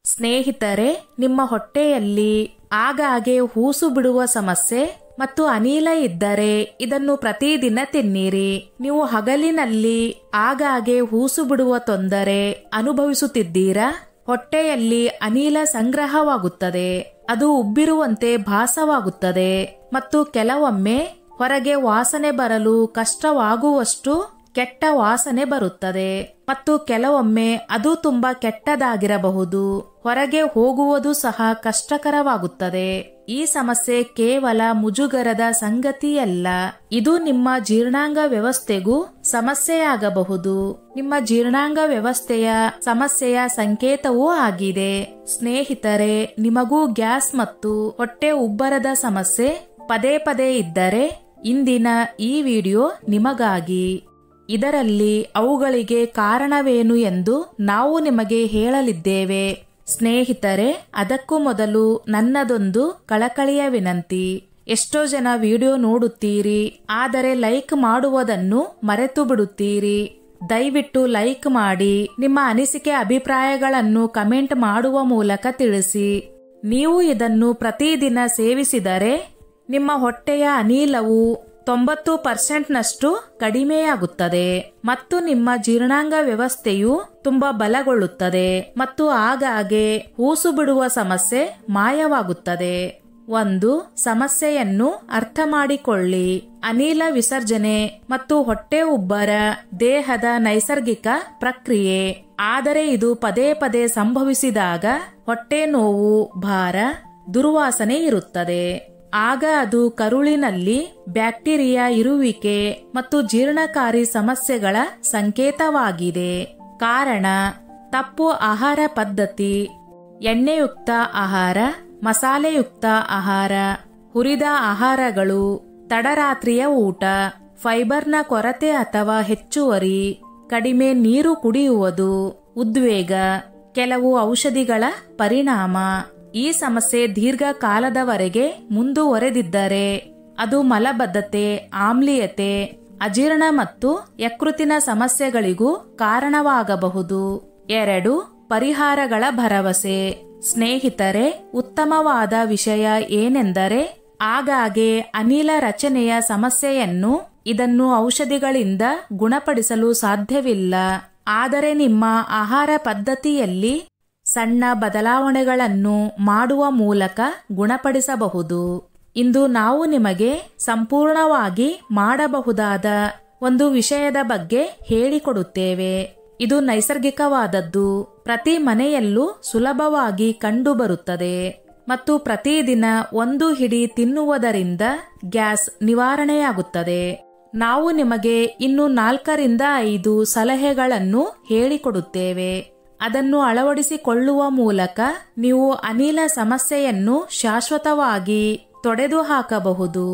ಸ್ನೇಹಿತರೆ, ನಿಮ್ಮ ಹೊಟ್ಟೆಯಲ್ಲಿ ಆಗಾಗ್ಗೆ ಹೂಸು ಬಿಡುವ ಸಮಸ್ಯೆ ಮತ್ತು ಅನಿಲ ಇದ್ದರೆ ಇದನ್ನು ಪ್ರತಿದಿನ ತಿನ್ನಿರಿ. ನೀವು ಹಗಲಿನಲ್ಲಿ ಆಗಾಗ್ಗೆ ಹೂಸು ಬಿಡುವ ತೊಂದರೆ ಅನುಭವಿಸುತ್ತಿದ್ದೀರಾ? ಹೊಟ್ಟೆಯಲ್ಲಿ ಅನಿಲ ಸಂಗ್ರಹವಾಗುತ್ತದೆ, ಅದು ಉಬ್ಬಿರುವಂತೆ ಭಾಸವಾಗುತ್ತದೆ ಮತ್ತು ಕೆಲವೊಮ್ಮೆ ಹೊರಗೆ ವಾಸನೆ ಬರಲು ಕಷ್ಟವಾಗುವಷ್ಟು ಕೆಟ್ಟ ವಾಸನೆ ಬರುತ್ತದೆ ಮತ್ತು ಕೆಲವೊಮ್ಮೆ ಅದು ತುಂಬಾ ಕೆಟ್ಟದಾಗಿರಬಹುದು. ಹೊರಗೆ ಹೋಗುವುದು ಸಹ ಕಷ್ಟಕರವಾಗುತ್ತದೆ. ಈ ಸಮಸ್ಯೆ ಕೇವಲ ಮುಜುಗರದ ಸಂಗತಿಯಲ್ಲ, ಇದು ನಿಮ್ಮ ಜೀರ್ಣಾಂಗ ವ್ಯವಸ್ಥೆಗೂ ಸಮಸ್ಯೆಯಾಗಬಹುದು. ನಿಮ್ಮ ಜೀರ್ಣಾಂಗ ವ್ಯವಸ್ಥೆಯ ಸಮಸ್ಯೆಯ ಸಂಕೇತವೂ ಆಗಿದೆ. ಸ್ನೇಹಿತರೆ, ನಿಮಗೂ ಗ್ಯಾಸ್ ಮತ್ತು ಹೊಟ್ಟೆ ಉಬ್ಬರದ ಸಮಸ್ಯೆ ಪದೇ ಪದೇ ಇದ್ದರೆ ಇಂದಿನ ಈ ವಿಡಿಯೋ ನಿಮಗಾಗಿ. ಇದರಲ್ಲಿ ಅವುಗಳಿಗೆ ಕಾರಣವೇನು ಎಂದು ನಾವು ನಿಮಗೆ ಹೇಳಲಿದ್ದೇವೆ. ಸ್ನೇಹಿತರೆ, ಅದಕ್ಕೂ ಮೊದಲು ನನ್ನದೊಂದು ಕಳಕಳಿಯ ವಿನಂತಿ. ಎಷ್ಟೋ ಜನ ವಿಡಿಯೋ ನೋಡುತ್ತೀರಿ, ಆದರೆ ಲೈಕ್ ಮಾಡುವುದನ್ನು ಮರೆತು ಬಿಡುತ್ತೀರಿ. ದಯವಿಟ್ಟು ಲೈಕ್ ಮಾಡಿ, ನಿಮ್ಮ ಅನಿಸಿಕೆ ಅಭಿಪ್ರಾಯಗಳನ್ನು ಕಮೆಂಟ್ ಮಾಡುವ ಮೂಲಕ ತಿಳಿಸಿ. ನೀವು ಇದನ್ನು ಪ್ರತಿದಿನ ಸೇವಿಸಿದರೆ ನಿಮ್ಮ ಹೊಟ್ಟೆಯ ಅನಿಲವು 90% ಕಡಿಮೆಯಾಗುತ್ತದೆ ಮತ್ತು ನಿಮ್ಮ ಜೀರ್ಣಾಂಗ ವ್ಯವಸ್ಥೆಯು ತುಂಬಾ ಬಲಗೊಳ್ಳುತ್ತದೆ ಮತ್ತು ಆಗಾಗ್ಗೆ ಹೂಸು ಬಿಡುವ ಸಮಸ್ಯೆ ಮಾಯವಾಗುತ್ತದೆ. ಒಂದು ಸಮಸ್ಯೆಯನ್ನು ಅರ್ಥ ಮಾಡಿಕೊಳ್ಳಿ. ಅನಿಲ ವಿಸರ್ಜನೆ ಮತ್ತು ಹೊಟ್ಟೆ ಉಬ್ಬರ ದೇಹದ ನೈಸರ್ಗಿಕ ಪ್ರಕ್ರಿಯೆ. ಆದರೆ ಇದು ಪದೇ ಪದೇ ಸಂಭವಿಸಿದಾಗ ಹೊಟ್ಟೆ ನೋವು, ಭಾರ, ದುರ್ವಾಸನೆ ಇರುತ್ತದೆ. ಆಗ ಅದು ಕರುಳಿನಲ್ಲಿ ಬ್ಯಾಕ್ಟೀರಿಯಾ ಇರುವಿಕೆ ಮತ್ತು ಜೀರ್ಣಕಾರಿ ಸಮಸ್ಯೆಗಳ ಸಂಕೇತವಾಗಿದೆ. ಕಾರಣ ತಪ್ಪು ಆಹಾರ ಪದ್ಧತಿ, ಎಣ್ಣೆಯುಕ್ತ ಆಹಾರ, ಮಸಾಲೆಯುಕ್ತ ಆಹಾರ, ಹುರಿದ ಆಹಾರಗಳು, ತಡರಾತ್ರಿಯ ಊಟ, ಫೈಬರ್ನ ಕೊರತೆ ಅಥವಾ ಹೆಚ್ಚುವರಿ, ಕಡಿಮೆ ನೀರು ಕುಡಿಯುವುದು, ಉದ್ವೇಗ, ಕೆಲವು ಔಷಧಿಗಳ ಪರಿಣಾಮ. ಈ ಸಮಸ್ಯೆ ದೀರ್ಘಕಾಲದವರೆಗೆ ಮುಂದುವರೆದಿದ್ದರೆ ಅದು ಮಲಬದ್ಧತೆ, ಆಮ್ಲೀಯತೆ, ಅಜೀರ್ಣ ಮತ್ತು ಯಕೃತ್ತಿನ ಸಮಸ್ಯೆಗಳಿಗೂ ಕಾರಣವಾಗಬಹುದು. 2. ಪರಿಹಾರಗಳ ಭರವಸೆ. ಸ್ನೇಹಿತರೆ, ಉತ್ತಮವಾದ ವಿಷಯ ಏನೆಂದರೆ ಆಗಾಗ್ಗೆ ಅನಿಲ ರಚನೆಯ ಸಮಸ್ಯೆಯನ್ನು ಇದನ್ನು ಔಷಧಿಗಳಿಂದ ಗುಣಪಡಿಸಲು ಸಾಧ್ಯವಿಲ್ಲ. ಆದರೆ ನಿಮ್ಮ ಆಹಾರ ಪದ್ಧತಿಯಲ್ಲಿ ಸಣ್ಣ ಬದಲಾವಣೆಗಳನ್ನು ಮಾಡುವ ಮೂಲಕ ಗುಣಪಡಿಸಬಹುದು. ಇಂದು ನಾವು ನಿಮಗೆ ಸಂಪೂರ್ಣವಾಗಿ ಮಾಡಬಹುದಾದ ಒಂದು ವಿಷಯದ ಬಗ್ಗೆ ಹೇಳಿಕೊಡುತ್ತೇವೆ. ಇದು ನೈಸರ್ಗಿಕವಾದದ್ದು, ಪ್ರತಿ ಮನೆಯಲ್ಲೂ ಸುಲಭವಾಗಿ ಕಂಡುಬರುತ್ತದೆ ಮತ್ತು ಪ್ರತಿದಿನ ಒಂದು ಹಿಡಿ ತಿನ್ನುವುದರಿಂದ ಗ್ಯಾಸ್ ನಿವಾರಣೆಯಾಗುತ್ತದೆ. ನಾವು ನಿಮಗೆ ಇನ್ನು 4 ರಿಂದ 5 ಸಲಹೆಗಳನ್ನು ಹೇಳಿಕೊಡುತ್ತೇವೆ. ಅದನ್ನು ಅಳವಡಿಸಿಕೊಳ್ಳುವ ಮೂಲಕ ನೀವು ಅನಿಲ ಸಮಸ್ಯೆಯನ್ನು ಶಾಶ್ವತವಾಗಿ ತೊಡೆದು ಹಾಕಬಹುದು.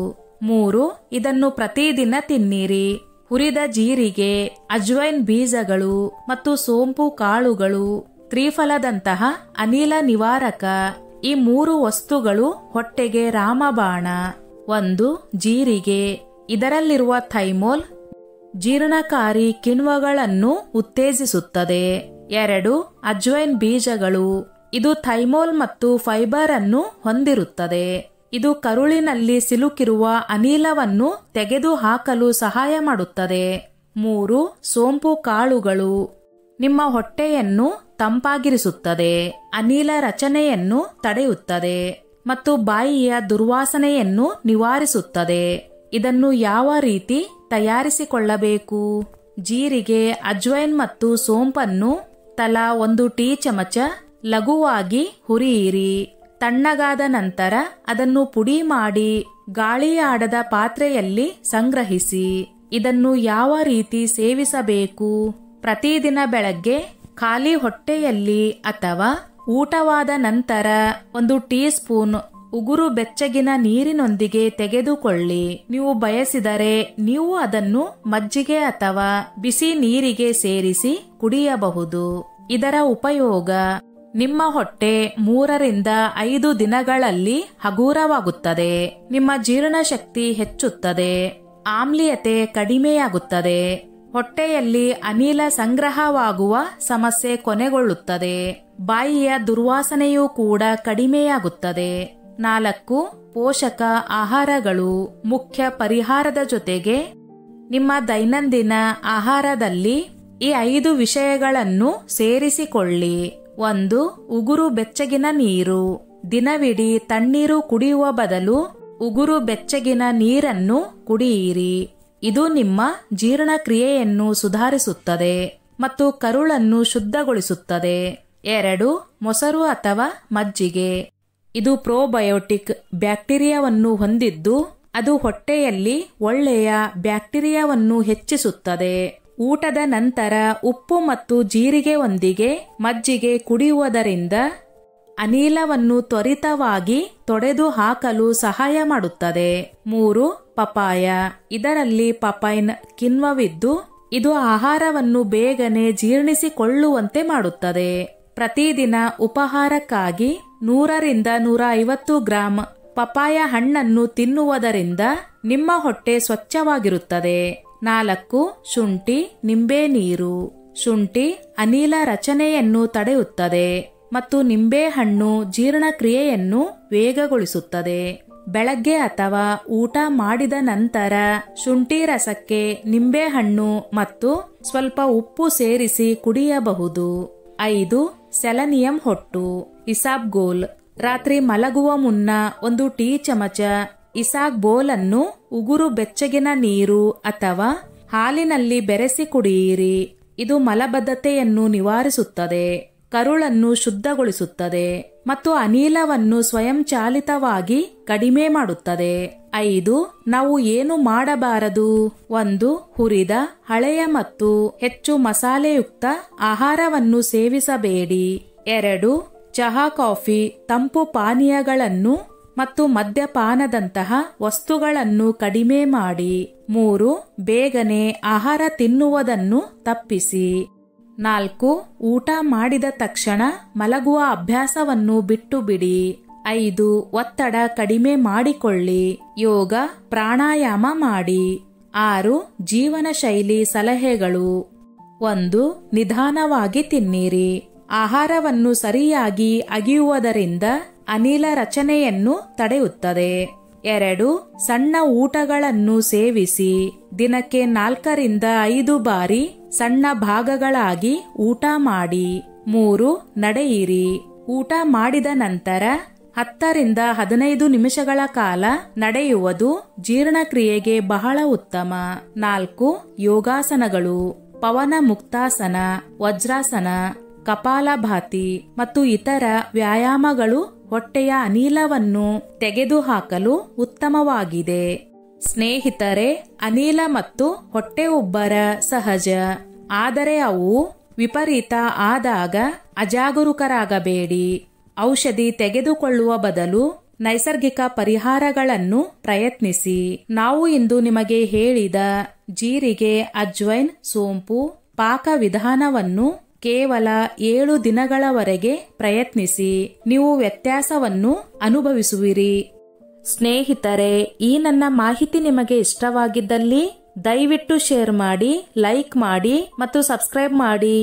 3. ಇದನ್ನು ಪ್ರತಿದಿನ ತಿನ್ನಿರಿ. ಹುರಿದ ಜೀರಿಗೆ, ಅಜ್ವೈನ್ ಬೀಜಗಳು ಮತ್ತು ಸೋಂಪು ಕಾಳುಗಳು, ತ್ರಿಫಲದಂತಹ ಅನಿಲ ನಿವಾರಕ. ಈ 3 ವಸ್ತುಗಳು ಹೊಟ್ಟೆಗೆ ರಾಮಬಾಣ. 1. ಜೀರಿಗೆ. ಇದರಲ್ಲಿರುವ ಥೈಮೋಲ್ ಜೀರ್ಣಕಾರಿ ಕಿಣ್ವಗಳನ್ನು ಉತ್ತೇಜಿಸುತ್ತದೆ. 2. ಅಜ್ವೈನ್ ಬೀಜಗಳು. ಇದು ಥೈಮೋಲ್ ಮತ್ತು ಫೈಬರ್ ಅನ್ನು ಹೊಂದಿರುತ್ತದೆ. ಇದು ಕರುಳಿನಲ್ಲಿ ಸಿಲುಕಿರುವ ಅನಿಲವನ್ನು ತೆಗೆದುಹಾಕಲು ಸಹಾಯ ಮಾಡುತ್ತದೆ. 3. ಸೋಂಪು ಕಾಳುಗಳು. ನಿಮ್ಮ ಹೊಟ್ಟೆಯನ್ನು ತಂಪಾಗಿರಿಸುತ್ತದೆ, ಅನಿಲ ರಚನೆಯನ್ನು ತಡೆಯುತ್ತದೆ ಮತ್ತು ಬಾಯಿಯ ದುರ್ವಾಸನೆಯನ್ನು ನಿವಾರಿಸುತ್ತದೆ. ಇದನ್ನು ಯಾವ ರೀತಿ ತಯಾರಿಸಿಕೊಳ್ಳಬೇಕು? ಜೀರಿಗೆ, ಅಜ್ವೈನ್ ಮತ್ತು ಸೋಂಪನ್ನು ತಲಾ 1 ಟೀ ಚಮಚ ಲಘುವಾಗಿ ಹುರಿಯಿರಿ. ತಣ್ಣಗಾದ ನಂತರ ಅದನ್ನು ಪುಡಿ ಮಾಡಿ ಗಾಳಿಯಾಡದ ಪಾತ್ರೆಯಲ್ಲಿ ಸಂಗ್ರಹಿಸಿ. ಇದನ್ನು ಯಾವ ರೀತಿ ಸೇವಿಸಬೇಕು? ಪ್ರತಿದಿನ ಬೆಳಗ್ಗೆ ಖಾಲಿ ಹೊಟ್ಟೆಯಲ್ಲಿ ಅಥವಾ ಊಟವಾದ ನಂತರ 1 ಟೀ ಸ್ಪೂನ್ ಉಗುರು ಬೆಚ್ಚಗಿನ ನೀರಿನೊಂದಿಗೆ ತೆಗೆದುಕೊಳ್ಳಿ. ನೀವು ಬಯಸಿದರೆ ನೀವು ಅದನ್ನು ಮಜ್ಜಿಗೆ ಅಥವಾ ಬಿಸಿ ನೀರಿಗೆ ಸೇರಿಸಿ ಕುಡಿಯಬಹುದು. ಇದರ ಉಪಯೋಗ: ನಿಮ್ಮ ಹೊಟ್ಟೆ 3 ರಿಂದ 5 ದಿನಗಳಲ್ಲಿ ಹಗೂರವಾಗುತ್ತದೆ, ನಿಮ್ಮ ಜೀರ್ಣಶಕ್ತಿ ಹೆಚ್ಚುತ್ತದೆ, ಆಮ್ಲೀಯತೆ ಕಡಿಮೆಯಾಗುತ್ತದೆ, ಹೊಟ್ಟೆಯಲ್ಲಿ ಅನಿಲ ಸಂಗ್ರಹವಾಗುವ ಸಮಸ್ಯೆ ಕೊನೆಗೊಳ್ಳುತ್ತದೆ, ಬಾಯಿಯ ದುರ್ವಾಸನೆಯೂ ಕೂಡ ಕಡಿಮೆಯಾಗುತ್ತದೆ. 4. ಪೋಷಕ ಆಹಾರಗಳು ಮುಖ್ಯ ಪರಿಹಾರದ ಜೊತೆಗೆ ನಿಮ್ಮ ದೈನಂದಿನ ಆಹಾರದಲ್ಲಿ ಈ 5 ವಿಷಯಗಳನ್ನು ಸೇರಿಸಿಕೊಳ್ಳಿ. 1. ಉಗುರು ಬೆಚ್ಚಗಿನ ನೀರು. ದಿನವಿಡೀ ತಣ್ಣೀರು ಕುಡಿಯುವ ಬದಲು ಉಗುರು ಬೆಚ್ಚಗಿನ ನೀರನ್ನು ಕುಡಿಯಿರಿ. ಇದು ನಿಮ್ಮ ಜೀರ್ಣಕ್ರಿಯೆಯನ್ನು ಸುಧಾರಿಸುತ್ತದೆ ಮತ್ತು ಕರುಳನ್ನು ಶುದ್ಧಗೊಳಿಸುತ್ತದೆ. 2. ಮೊಸರು ಅಥವಾ ಮಜ್ಜಿಗೆ. ಇದು ಪ್ರೋಬಯೋಟಿಕ್ ಬ್ಯಾಕ್ಟೀರಿಯಾವನ್ನು ಹೊಂದಿದ್ದು ಅದು ಹೊಟ್ಟೆಯಲ್ಲಿ ಒಳ್ಳೆಯ ಬ್ಯಾಕ್ಟೀರಿಯಾವನ್ನು ಹೆಚ್ಚಿಸುತ್ತದೆ. ಊಟದ ನಂತರ ಉಪ್ಪು ಮತ್ತು ಜೀರಿಗೆಯೊಂದಿಗೆ ಮಜ್ಜಿಗೆ ಕುಡಿಯುವುದರಿಂದ ಅನಿಲವನ್ನು ತ್ವರಿತವಾಗಿ ತೊಡೆದು ಹಾಕಲು ಸಹಾಯ ಮಾಡುತ್ತದೆ. 3. ಪಪಾಯ. ಇದರಲ್ಲಿ ಪಪೈನ್ ಕಿಣ್ವವಿದ್ದು ಇದು ಆಹಾರವನ್ನು ಬೇಗನೆ ಜೀರ್ಣಿಸಿಕೊಳ್ಳುವಂತೆ ಮಾಡುತ್ತದೆ. ಪ್ರತಿದಿನ ಉಪಹಾರಕ್ಕಾಗಿ 100 ರಿಂದ 150 ಗ್ರಾಂ ಪಪಾಯ ಹಣ್ಣನ್ನು ತಿನ್ನುವುದರಿಂದ ನಿಮ್ಮ ಹೊಟ್ಟೆ ಸ್ವಚ್ಛವಾಗಿರುತ್ತದೆ. 4. ಶುಂಠಿ ನಿಂಬೆ ನೀರು. ಶುಂಠಿ ಅನಿಲ ರಚನೆಯನ್ನು ತಡೆಯುತ್ತದೆ ಮತ್ತು ನಿಂಬೆಹಣ್ಣು ಜೀರ್ಣಕ್ರಿಯೆಯನ್ನು ವೇಗಗೊಳಿಸುತ್ತದೆ. ಬೆಳಗ್ಗೆ ಅಥವಾ ಊಟ ಮಾಡಿದ ನಂತರ ಶುಂಠಿ ರಸಕ್ಕೆ ನಿಂಬೆಹಣ್ಣು ಮತ್ತು ಸ್ವಲ್ಪ ಉಪ್ಪು ಸೇರಿಸಿ ಕುಡಿಯಬಹುದು. 5. ಸೆಲೆನಿಯಂ ಹೊಟ್ಟು. ಇಸಾಬ್ಗೋಲ್. ರಾತ್ರಿ ಮಲಗುವ ಮುನ್ನ 1 ಟೀ ಚಮಚ ಇಸಾಬ್ಗೋಲ್ ಅನ್ನು ಉಗುರು ಬೆಚ್ಚಗಿನ ನೀರು ಅಥವಾ ಹಾಲಿನಲ್ಲಿ ಬೆರೆಸಿ ಕುಡಿಯಿರಿ. ಇದು ಮಲಬದ್ಧತೆಯನ್ನು ನಿವಾರಿಸುತ್ತದೆ, ಕರುಳನ್ನು ಶುದ್ಧಗೊಳಿಸುತ್ತದೆ ಮತ್ತು ಅನಿಲವನ್ನು ಸ್ವಯಂಚಾಲಿತವಾಗಿ ಕಡಿಮೆ ಮಾಡುತ್ತದೆ. 5. ನಾವು ಏನು ಮಾಡಬಾರದು? 1. ಹುರಿದ, ಹಳೆಯ ಮತ್ತು ಹೆಚ್ಚು ಮಸಾಲೆಯುಕ್ತ ಆಹಾರವನ್ನು ಸೇವಿಸಬೇಡಿ. 2. ಚಹಾ, ಕಾಫಿ, ತಂಪು ಪಾನೀಯಗಳನ್ನು ಮತ್ತು ಮದ್ಯಪಾನದಂತಹ ವಸ್ತುಗಳನ್ನು ಕಡಿಮೆ ಮಾಡಿ. 3. ಬೇಗನೆ ಆಹಾರ ತಿನ್ನುವುದನ್ನು ತಪ್ಪಿಸಿ. 4. ಊಟ ಮಾಡಿದ ತಕ್ಷಣ ಮಲಗುವ ಅಭ್ಯಾಸವನ್ನು ಬಿಟ್ಟು ಬಿಡಿ. 5. ಒತ್ತಡ ಕಡಿಮೆ ಮಾಡಿಕೊಳ್ಳಿ. ಯೋಗ, ಪ್ರಾಣಾಯಾಮ ಮಾಡಿ. 6. ಜೀವನ ಶೈಲಿ ಸಲಹೆಗಳು. 1. ನಿಧಾನವಾಗಿ ತಿನ್ನಿರಿ. ಆಹಾರವನ್ನು ಸರಿಯಾಗಿ ಅಗಿಯುವುದರಿಂದ ಅನಿಲ ರಚನೆಯನ್ನು ತಡೆಯುತ್ತದೆ. 2. ಸಣ್ಣ ಊಟಗಳನ್ನು ಸೇವಿಸಿ. ದಿನಕ್ಕೆ 4 ರಿಂದ 5 ಬಾರಿ ಸಣ್ಣ ಭಾಗಗಳಾಗಿ ಊಟ ಮಾಡಿ. 3. ನಡೆಯಿರಿ. ಊಟ ಮಾಡಿದ ನಂತರ 10 ರಿಂದ 15 ನಿಮಿಷಗಳ ಕಾಲ ನಡೆಯುವುದು ಜೀರ್ಣಕ್ರಿಯೆಗೆ ಬಹಳ ಉತ್ತಮ. 4. ಯೋಗಾಸನಗಳು. ಪವನ ಮುಕ್ತಾಸನ, ವಜ್ರಾಸನ, ಕಪಾಲಭಾತಿ ಮತ್ತು ಇತರ ವ್ಯಾಯಾಮಗಳು ಹೊಟ್ಟೆಯ ಅನಿಲವನ್ನು ತೆಗೆದುಹಾಕಲು ಉತ್ತಮವಾಗಿದೆ. ಸ್ನೇಹಿತರೆ, ಅನಿಲ ಮತ್ತು ಹೊಟ್ಟೆ ಉಬ್ಬರ ಸಹಜ, ಆದರೆ ಅವು ವಿಪರೀತ ಆದಾಗ ಅಜಾಗರೂಕರಾಗಬೇಡಿ. ಔಷಧಿ ತೆಗೆದುಕೊಳ್ಳುವ ಬದಲು ನೈಸರ್ಗಿಕ ಪರಿಹಾರಗಳನ್ನು ಪ್ರಯತ್ನಿಸಿ. ನಾವು ಇಂದು ನಿಮಗೆ ಹೇಳಿದ ಜೀರಿಗೆ, ಅಜ್ವೈನ್, ಸೋಂಪು ಪಾಕ ವಿಧಾನವನ್ನು ಕೇವಲ 7 ದಿನಗಳವರೆಗೆ ಪ್ರಯತ್ನಿಸಿ. ನೀವು ವ್ಯತ್ಯಾಸವನ್ನು ಅನುಭವಿಸುವಿರಿ. ಸ್ನೇಹಿತರೆ, ಈ ನನ್ನ ಮಾಹಿತಿ ನಿಮಗೆ ಇಷ್ಟವಾಗಿದ್ದಲ್ಲಿ ದಯವಿಟ್ಟು ಶೇರ್ ಮಾಡಿ, ಲೈಕ್ ಮಾಡಿ ಮತ್ತು ಸಬ್ಸ್ಕ್ರೈಬ್ ಮಾಡಿ.